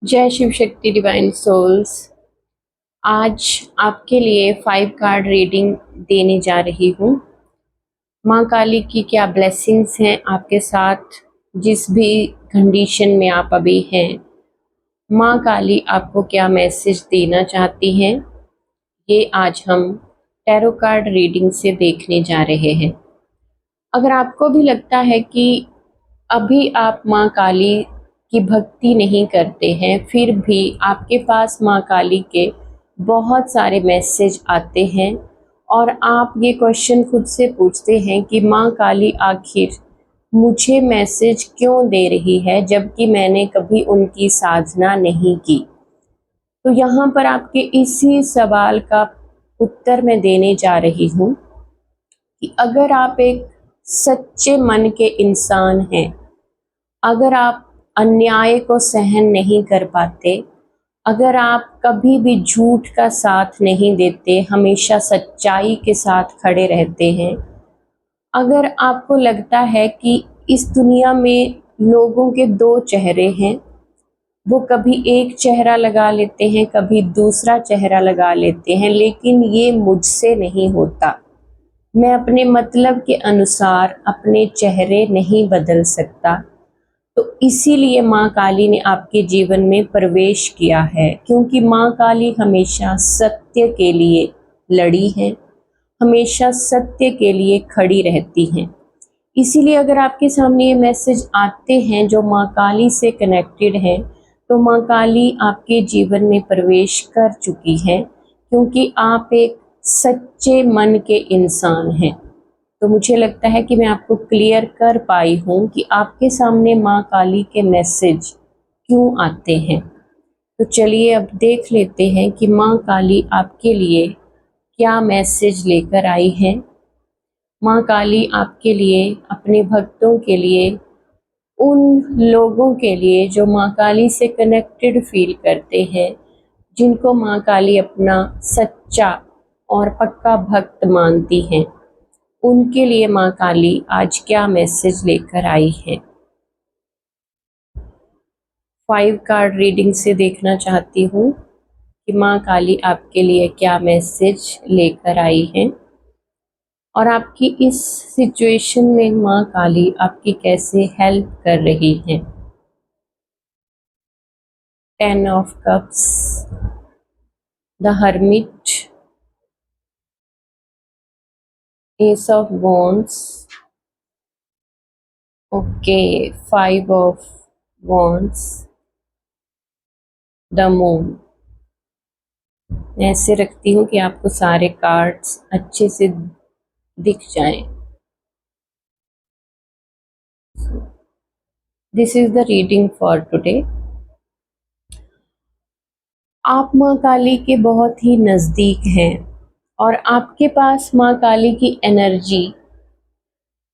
जय शिव शक्ति divine souls. आज आपके लिए 5 कार्ड रीडिंग देने जा रही हूँ। माँ काली की क्या ब्लेसिंग्स हैं आपके साथ, जिस भी कंडीशन में आप अभी हैं। माँ काली आपको क्या मैसेज देना चाहती हैं, ये आज हम टैरो कार्ड रीडिंग से देखने जा रहे हैं। अगर आपको भी लगता है कि अभी आप माँ काली की भक्ति नहीं करते हैं, फिर भी आपके पास माँ काली के बहुत सारे मैसेज आते हैं और आप ये क्वेश्चन खुद से पूछते हैं कि माँ काली आखिर मुझे मैसेज क्यों दे रही है, जबकि मैंने कभी उनकी साधना नहीं की। तो यहाँ पर आपके इसी सवाल का उत्तर मैं देने जा रही हूँ कि अगर आप एक सच्चे मन के इंसान हैं, अगर आप अन्याय को सहन नहीं कर पाते, अगर आप कभी भी झूठ का साथ नहीं देते, हमेशा सच्चाई के साथ खड़े रहते हैं, अगर आपको लगता है कि इस दुनिया में लोगों के दो चेहरे हैं, वो कभी एक चेहरा लगा लेते हैं, कभी दूसरा चेहरा लगा लेते हैं, लेकिन ये मुझसे नहीं होता, मैं अपने मतलब के अनुसार अपने चेहरे नहीं बदल सकता, तो इसीलिए माँ काली ने आपके जीवन में प्रवेश किया है। क्योंकि माँ काली हमेशा सत्य के लिए लड़ी है, हमेशा सत्य के लिए खड़ी रहती हैं। इसीलिए अगर आपके सामने ये मैसेज आते हैं जो माँ काली से कनेक्टेड हैं, तो माँ काली आपके जीवन में प्रवेश कर चुकी है, क्योंकि आप एक सच्चे मन के इंसान हैं। तो मुझे लगता है कि मैं आपको क्लियर कर पाई हूँ कि आपके सामने माँ काली के मैसेज क्यों आते हैं। तो चलिए अब देख लेते हैं कि माँ काली आपके लिए क्या मैसेज लेकर आई हैं। माँ काली आपके लिए, अपने भक्तों के लिए, उन लोगों के लिए जो माँ काली से कनेक्टेड फील करते हैं, जिनको माँ काली अपना सच्चा और पक्का भक्त मानती हैं, उनके लिए माँ काली आज क्या मैसेज लेकर आई है। 5 कार्ड रीडिंग से देखना चाहती हूँ कि माँ काली आपके लिए क्या मैसेज लेकर आई है और आपकी इस सिचुएशन में माँ काली आपकी कैसे हेल्प कर रही हैं। 10 of cups, the hermit, S of wands, okay, 5 of wands, the moon. मैं ऐसे रखती हूँ कि आपको सारे कार्ड्स अच्छे से दिख जाएं। This is the reading for today. आप माँ काली के बहुत ही नज़दीक हैं और आपके पास माँ काली की एनर्जी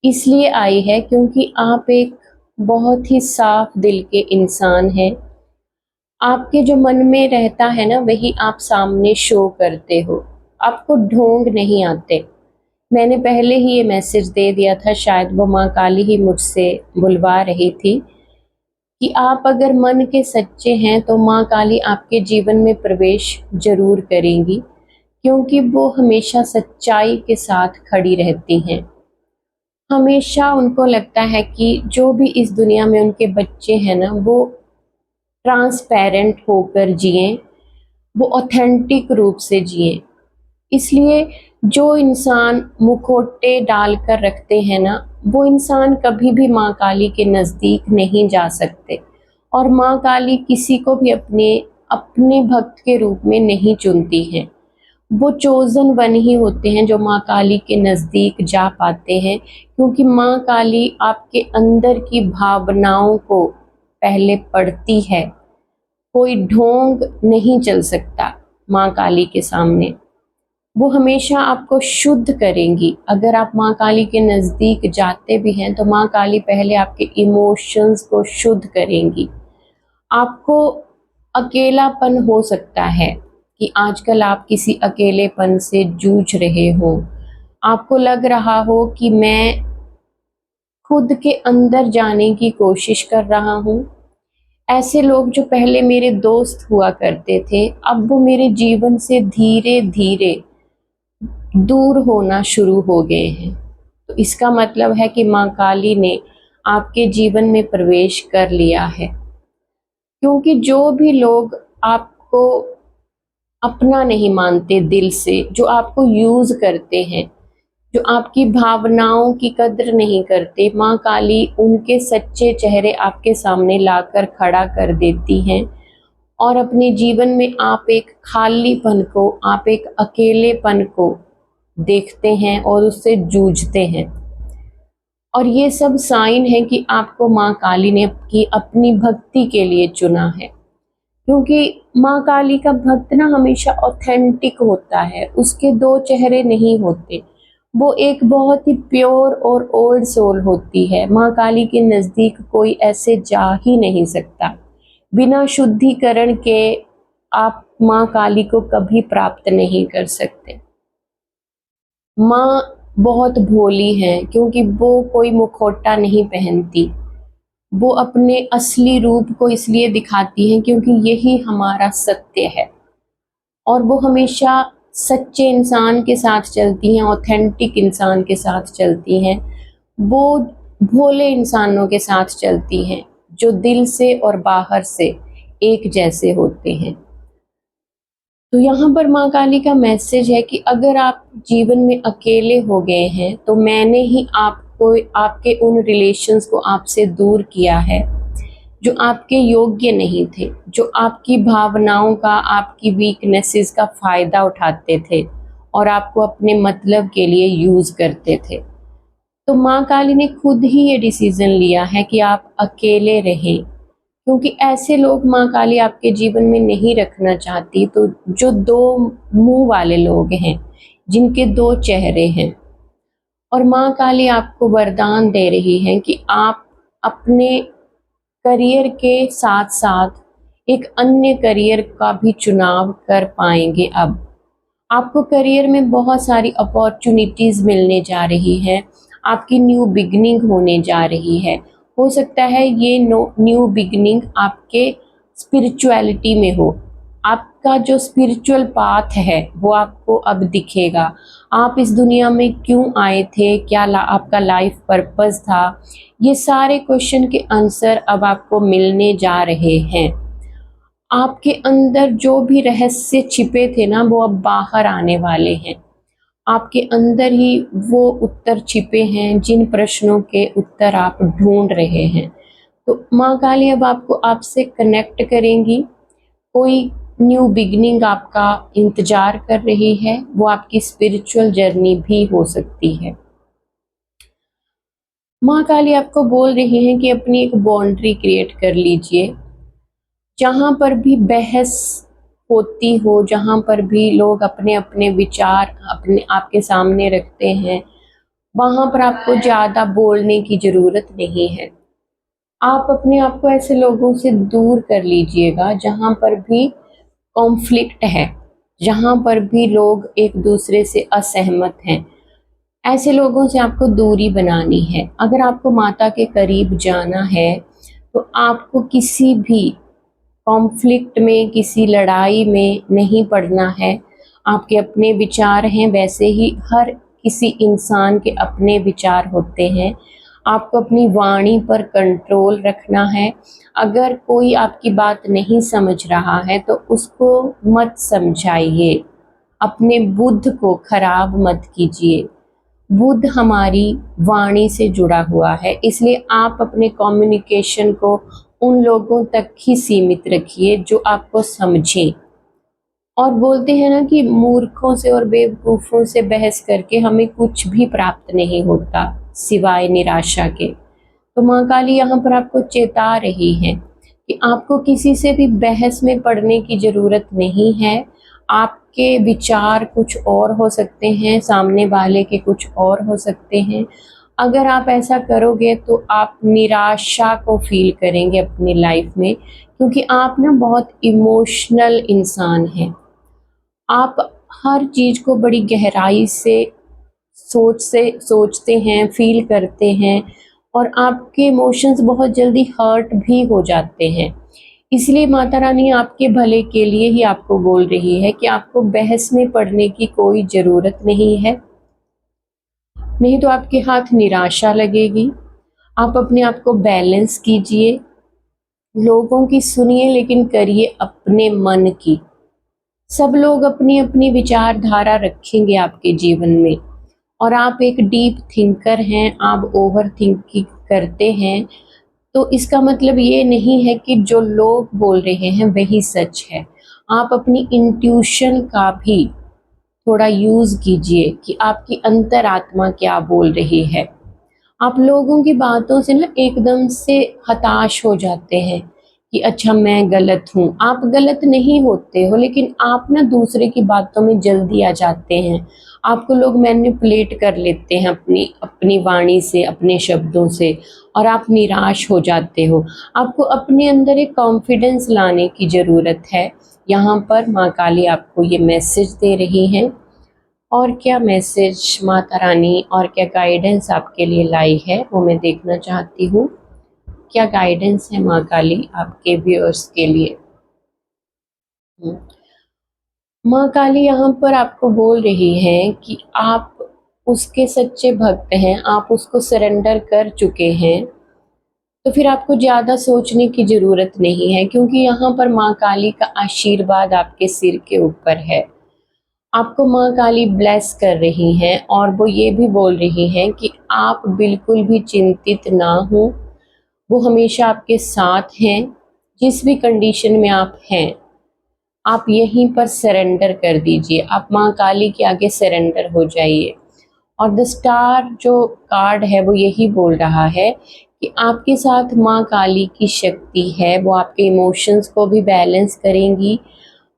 इसलिए आई है क्योंकि आप एक बहुत ही साफ दिल के इंसान हैं। आपके जो मन में रहता है ना, वही आप सामने शो करते हो, आपको ढोंग नहीं आते। मैंने पहले ही ये मैसेज दे दिया था, शायद वो माँ काली ही मुझसे बुलवा रही थी कि आप अगर मन के सच्चे हैं तो माँ काली आपके जीवन में प्रवेश जरूर करेंगी, क्योंकि वो हमेशा सच्चाई के साथ खड़ी रहती हैं। हमेशा उनको लगता है कि जो भी इस दुनिया में उनके बच्चे हैं ना, वो ट्रांसपेरेंट होकर जिएं, वो ऑथेंटिक रूप से जिएं। इसलिए जो इंसान मुखौटे डालकर रखते हैं ना, वो इंसान कभी भी माँ काली के नज़दीक नहीं जा सकते। और माँ काली किसी को भी अपने अपने भक्त के रूप में नहीं चुनती हैं। वो चोजन वन ही होते हैं जो माँ काली के नज़दीक जा पाते हैं, क्योंकि माँ काली आपके अंदर की भावनाओं को पहले पढ़ती है। कोई ढोंग नहीं चल सकता माँ काली के सामने। वो हमेशा आपको शुद्ध करेंगी। अगर आप माँ काली के नज़दीक जाते भी हैं तो माँ काली पहले आपके इमोशंस को शुद्ध करेंगी। आपको अकेलापन हो सकता है कि आजकल आप किसी अकेलेपन से जूझ रहे हो, आपको लग रहा हो कि मैं खुद के अंदर जाने की कोशिश कर रहा हूँ, ऐसे लोग जो पहले मेरे दोस्त हुआ करते थे, अब वो मेरे जीवन से धीरे धीरे दूर होना शुरू हो गए हैं। तो इसका मतलब है कि माँ काली ने आपके जीवन में प्रवेश कर लिया है। क्योंकि जो भी लोग आपको अपना नहीं मानते दिल से, जो आपको यूज करते हैं, जो आपकी भावनाओं की कद्र नहीं करते, माँ काली उनके सच्चे चेहरे आपके सामने लाकर खड़ा कर देती हैं। और अपने जीवन में आप एक खालीपन को, आप एक अकेलेपन को देखते हैं और उससे जूझते हैं। और ये सब साइन है कि आपको माँ काली ने अपनी भक्ति के लिए चुना है। क्योंकि माँ काली का भक्त ना हमेशा ऑथेंटिक होता है, उसके दो चेहरे नहीं होते। वो एक बहुत ही प्योर और ओल्ड सोल होती है। माँ काली के नज़दीक कोई ऐसे जा ही नहीं सकता। बिना शुद्धिकरण के आप माँ काली को कभी प्राप्त नहीं कर सकते। माँ बहुत भोली है, क्योंकि वो कोई मुखौटा नहीं पहनती। वो अपने असली रूप को इसलिए दिखाती हैं क्योंकि यही हमारा सत्य है। और वो हमेशा सच्चे इंसान के साथ चलती हैं, ऑथेंटिक इंसान के साथ चलती हैं। वो भोले इंसानों के साथ चलती हैं, जो दिल से और बाहर से एक जैसे होते हैं। तो यहाँ पर माँ काली का मैसेज है कि अगर आप जीवन में अकेले हो गए हैं, तो मैंने ही आपको, आपके उन रिलेशंस को आपसे दूर किया है जो आपके योग्य नहीं थे, जो आपकी भावनाओं का, आपकी वीकनेसेस का फ़ायदा उठाते थे और आपको अपने मतलब के लिए यूज़ करते थे। तो माँ काली ने खुद ही ये डिसीज़न लिया है कि आप अकेले रहें, क्योंकि ऐसे लोग माँ काली आपके जीवन में नहीं रखना चाहती। तो जो दो मुंह वाले लोग हैं, जिनके दो चेहरे हैं, और माँ काली आपको वरदान दे रही है कि आप अपने करियर के साथ साथ एक अन्य करियर का भी चुनाव कर पाएंगे। अब आपको करियर में बहुत सारी अपॉर्चुनिटीज़ मिलने जा रही हैं, आपकी न्यू बिगनिंग होने जा रही है। हो सकता है ये न्यू बिगनिंग आपके स्पिरिचुअलिटी में हो। आपका जो स्पिरिचुअल पाथ है वो आपको अब दिखेगा। आप इस दुनिया में क्यों आए थे, क्या आपका लाइफ पर्पस था, ये सारे क्वेश्चन के आंसर अब आपको मिलने जा रहे हैं। आपके अंदर जो भी रहस्य छिपे थे ना, वो अब बाहर आने वाले हैं। आपके अंदर ही वो उत्तर छिपे हैं जिन प्रश्नों के उत्तर आप ढूंढ रहे हैं। तो माँ काली अब आपको आपसे कनेक्ट करेंगी। कोई न्यू बिगनिंग आपका इंतजार कर रही है, वो आपकी स्पिरिचुअल जर्नी भी हो सकती है। माँ काली आपको बोल रही हैं कि अपनी एक बाउंड्री क्रिएट कर लीजिए। जहाँ पर भी बहस होती हो, जहाँ पर भी लोग अपने अपने विचार अपने आपके सामने रखते हैं, वहाँ पर आपको ज़्यादा बोलने की ज़रूरत नहीं है। आप अपने आप को ऐसे लोगों से दूर कर लीजिएगा जहाँ पर भी कॉन्फ्लिक्ट है, जहाँ पर भी लोग एक दूसरे से असहमत हैं। ऐसे लोगों से आपको दूरी बनानी है। अगर आपको माता के करीब जाना है, तो आपको किसी भी कॉन्फ्लिक्ट में, किसी लड़ाई में नहीं पड़ना है। आपके अपने विचार हैं, वैसे ही हर किसी इंसान के अपने विचार होते हैं। आपको अपनी वाणी पर कंट्रोल रखना है। अगर कोई आपकी बात नहीं समझ रहा है तो उसको मत समझाइए, अपने बुद्ध को खराब मत कीजिए। बुद्ध हमारी वाणी से जुड़ा हुआ है, इसलिए आप अपने कम्युनिकेशन को उन लोगों तक ही सीमित रखिए जो आपको समझें। और बोलते हैं ना कि मूर्खों से और बेवकूफ़ों से बहस करके हमें कुछ भी प्राप्त नहीं होता सिवाय निराशा के। तो माँ काली यहाँ पर आपको चेता रही हैं कि आपको किसी से भी बहस में पड़ने की ज़रूरत नहीं है। आपके विचार कुछ और हो सकते हैं, सामने वाले के कुछ और हो सकते हैं। अगर आप ऐसा करोगे तो आप निराशा को फ़ील करेंगे अपनी लाइफ में, क्योंकि आप ना बहुत इमोशनल इंसान हैं। आप हर चीज़ को बड़ी गहराई से सोचते हैं, फ़ील करते हैं, और आपके इमोशंस बहुत जल्दी हर्ट भी हो जाते हैं। इसलिए माता रानी आपके भले के लिए ही आपको बोल रही है कि आपको बहस में पड़ने की कोई ज़रूरत नहीं है, नहीं तो आपके हाथ निराशा लगेगी। आप अपने आप को बैलेंस कीजिए, लोगों की सुनिए लेकिन करिए अपने मन की। सब लोग अपनी अपनी विचारधारा रखेंगे आपके जीवन में, और आप एक डीप थिंकर हैं, आप ओवर थिंकिंग करते हैं, तो इसका मतलब ये नहीं है कि जो लोग बोल रहे हैं वही सच है। आप अपनी इंट्यूशन का भी थोड़ा यूज़ कीजिए कि आपकी अंतरात्मा क्या बोल रही है। आप लोगों की बातों से ना एकदम से हताश हो जाते हैं कि अच्छा मैं गलत हूँ। आप गलत नहीं होते हो, लेकिन आप ना दूसरे की बातों में जल्दी आ जाते हैं। आपको लोग मैनिपुलेट कर लेते हैं अपनी अपनी वाणी से, अपने शब्दों से, और आप निराश हो जाते हो। आपको अपने अंदर एक कॉन्फिडेंस लाने की ज़रूरत है। यहाँ पर माँ काली आपको ये मैसेज दे रही हैं। और क्या मैसेज माता रानी और क्या गाइडेंस आपके लिए लाई है वो मैं देखना चाहती हूँ। क्या गाइडेंस है माँ काली आपके व्यूअर्स के लिए। माँ काली यहाँ पर आपको बोल रही हैं कि आप उसके सच्चे भक्त हैं, आप उसको सरेंडर कर चुके हैं, तो फिर आपको ज़्यादा सोचने की ज़रूरत नहीं है, क्योंकि यहाँ पर माँ काली का आशीर्वाद आपके सिर के ऊपर है। आपको माँ काली ब्लेस कर रही हैं, और वो ये भी बोल रही हैं कि आप बिल्कुल भी चिंतित ना हो। वो हमेशा आपके साथ हैं, जिस भी कंडीशन में आप हैं। आप यहीं पर सरेंडर कर दीजिए, आप माँ काली के आगे सरेंडर हो जाइए। और द स्टार जो कार्ड है वो यही बोल रहा है कि आपके साथ माँ काली की शक्ति है, वो आपके इमोशंस को भी बैलेंस करेंगी।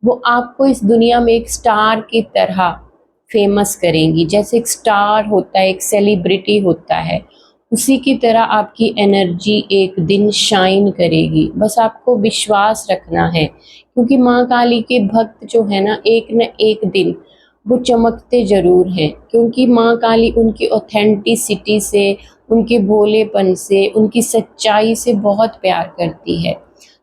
वो आपको इस दुनिया में एक स्टार की तरह फेमस करेंगी। जैसे एक स्टार होता है, एक सेलिब्रिटी होता है, उसी की तरह आपकी एनर्जी एक दिन शाइन करेगी। बस आपको विश्वास रखना है, क्योंकि माँ काली के भक्त जो है ना, एक न एक दिन वो चमकते ज़रूर हैं, क्योंकि माँ काली उनकी ऑथेंटिसिटी से, उनके भोलेपन से, उनकी सच्चाई से बहुत प्यार करती है।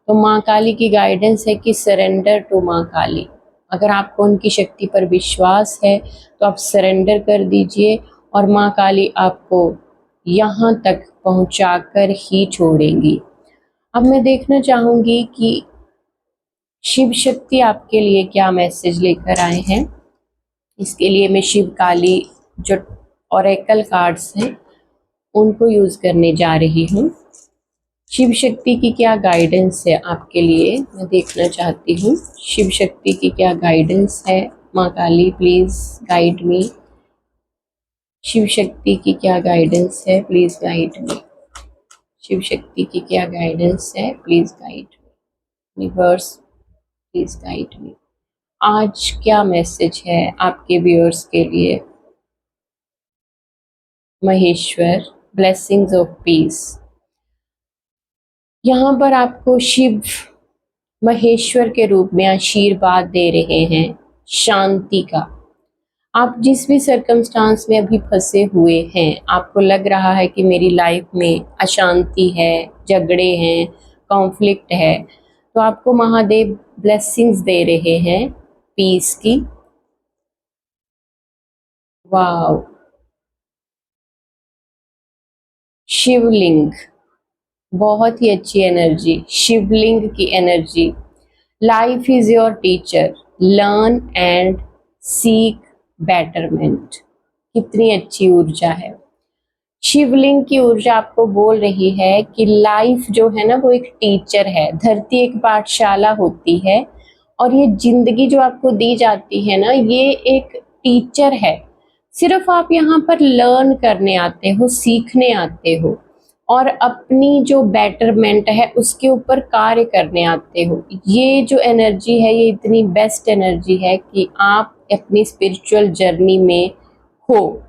तो माँ काली की गाइडेंस है कि सरेंडर टू माँ काली। अगर आपको उनकी शक्ति पर विश्वास है तो आप सरेंडर कर दीजिए, और माँ काली आपको यहाँ तक पहुँचाकर ही छोड़ेंगी। अब मैं देखना चाहूँगी कि शिव शक्ति आपके लिए क्या मैसेज लेकर आए हैं। इसके लिए मैं शिव काली जो ओरेकल कार्ड्स हैं उनको यूज़ करने जा रही हूँ। शिव शक्ति की क्या गाइडेंस है आपके लिए, मैं देखना चाहती हूँ। शिव शक्ति की क्या गाइडेंस है। माँ काली please guide me. Shiv Shakti की क्या गाइडेंस है, please guide me. Shiv Shakti की क्या गाइडेंस है, please guide me. Universe please guide me. आज क्या मैसेज है आपके व्यूअर्स के लिए। Maheshwar blessings of peace. यहाँ पर आपको शिव महेश्वर के रूप में आशीर्वाद दे रहे हैं शांति का। आप जिस भी सर्कमस्टांस में अभी फंसे हुए हैं, आपको लग रहा है कि मेरी लाइफ में अशांति है, झगड़े हैं, कॉन्फ्लिक्ट है, तो आपको महादेव ब्लेसिंग्स दे रहे हैं पीस की। वाव। शिवलिंग, बहुत ही अच्छी एनर्जी, शिवलिंग की energy. Life is your teacher, learn and seek betterment. कितनी अच्छी ऊर्जा है। शिवलिंग की ऊर्जा आपको बोल रही है कि लाइफ जो है ना वो एक टीचर है, धरती एक पाठशाला होती है, और ये जिंदगी जो आपको दी जाती है ना, ये एक टीचर है। सिर्फ आप यहाँ पर लर्न करने आते हो, सीखने आते हो, और अपनी जो बेटरमेंट है उसके ऊपर कार्य करने आते हो। ये जो एनर्जी है ये इतनी बेस्ट एनर्जी है कि आप अपनी स्पिरिचुअल जर्नी में हो।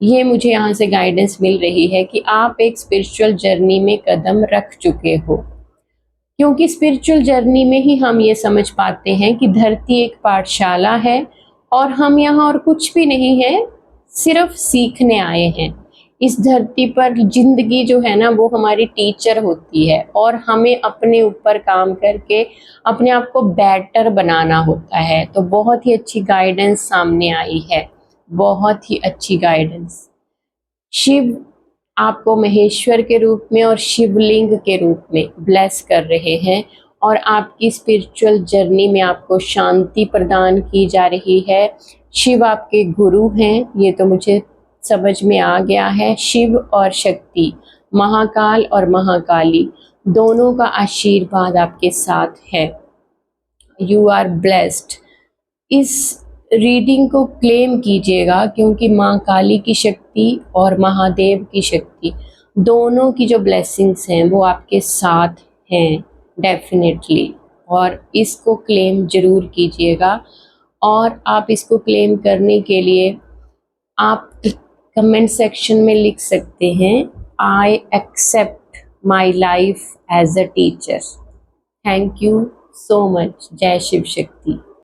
ये मुझे यहाँ से गाइडेंस मिल रही है कि आप एक स्पिरिचुअल जर्नी में कदम रख चुके हो, क्योंकि स्पिरिचुअल जर्नी में ही हम ये समझ पाते हैं कि धरती एक पाठशाला है और हम यहाँ और कुछ भी नहीं है, सिर्फ सीखने आए हैं। इस धरती पर जिंदगी जो है ना वो हमारी टीचर होती है और हमें अपने ऊपर काम करके अपने आप को बेटर बनाना होता है। तो बहुत ही अच्छी गाइडेंस सामने आई है, बहुत ही अच्छी गाइडेंस। शिव आपको महेश्वर के रूप में और शिवलिंग के रूप में ब्लेस कर रहे हैं और आपकी स्पिरिचुअल जर्नी में आपको शांति प्रदान की जा रही है। शिव आपके गुरु हैं, ये तो मुझे समझ में आ गया है। शिव और शक्ति, महाकाल और महाकाली, दोनों का आशीर्वाद आपके साथ है। You are blessed. इस रीडिंग को क्लेम कीजिएगा क्योंकि माँ काली की शक्ति और महादेव की शक्ति दोनों की जो ब्लेसिंग्स हैं वो आपके साथ हैं डेफिनेटली। और इसको क्लेम जरूर कीजिएगा। और आप इसको क्लेम करने के लिए आप कमेंट सेक्शन में लिख सकते हैं, I accept my life as a teacher. Thank you so much. जय शिव शक्ति।